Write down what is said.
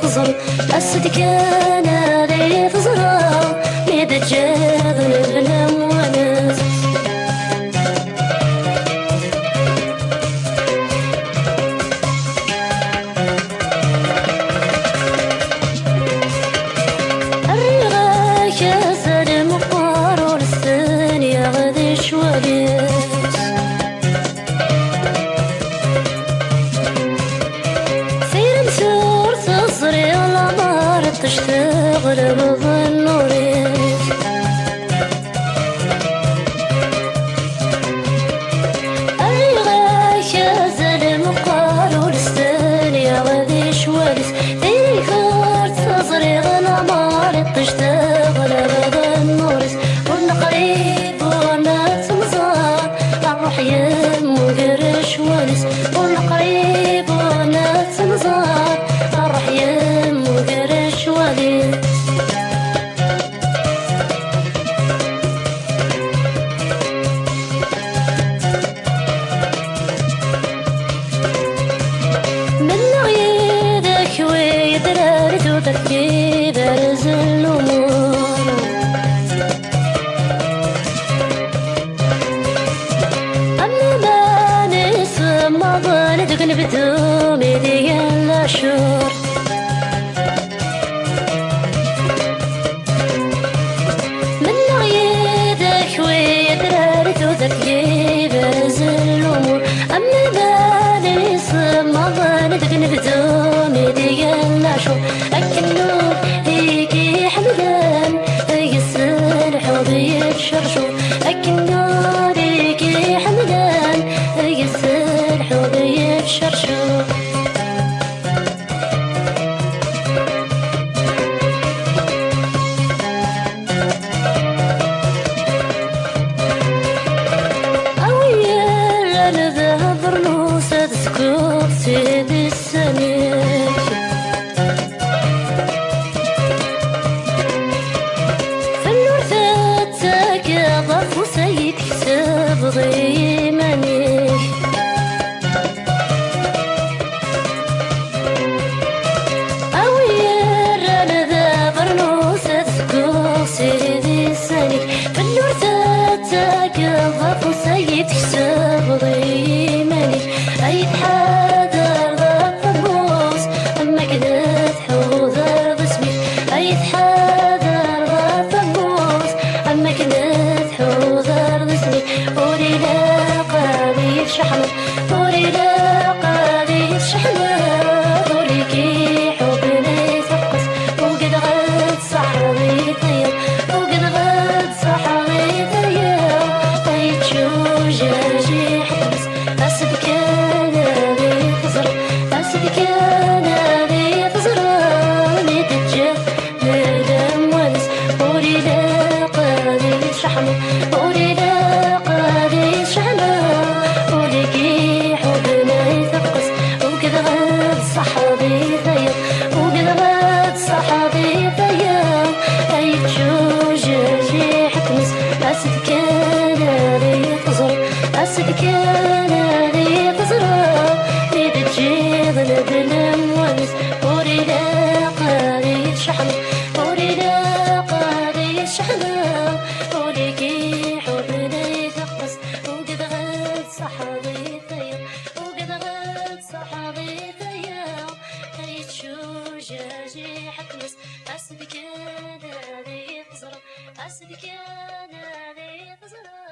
تزر أسد كان لي تزرع ميد جاذن بلا ونس الرغاك يزال مقار والثانية غادي شواليس تشتغل بظن نوريس أريغاك يزال مقار والثانية غادي شواليس ديري كارت تصريغ العمار تشتغل بظن نوريس قلنا قريب وانا تمزار الروح يمو غير شواليس قلنا قريب وانا تمزار الروح يمو غير شواليس تركي بارز الأمور أما ما نسمع ظالتك نبدو ميديا الأشهر من غيدك ويدرارت وتركي بارز الأمور أما ما نسمع ظالتك نبدو ميديا الأشهر أكنو هيكي حمدان يسرح وبيتشرشو أكنو هيكي حمدان يسرح وبيتشرشو أويا أنا ذهب رنوسة تسكوت سيدي السمير وسيد حساب غيماني أوير أنا ذا برنوسة تسكو سيدي سانيك فالنور تاك وسيد حساب غيماني أيد حاضر ذا طبوس أما كذا تحوذر باسمي أيد حاضر ذا طبوس أما كذا قولي لا قاضي شحنة قولي لا قاضي شحنة قولي كي حبنا يترقص وقد غد صحري طيب وقد غد صحري طيب طيب شو جاجي حبس أسد كان ذي تزر أسد كان ذي تزر ميتجاه ندم ونس قولي لا قاضي شحنة قولي لا صحابي ثياب وقد غاد صحابي ثياب أي تشوج جي حتمس أسد كان ذي تزر أسد كان ذي تزر ميد تجيب لبلم ونس قولي لا قاري شحن قولي لا قاري شحن قولي كي حبنا يثقس وقد غاد صحابي ثياب وقد غاد صحابي ثياب جاجي حتمس أسد كان ذي تزرع أسد كان ذي تزرع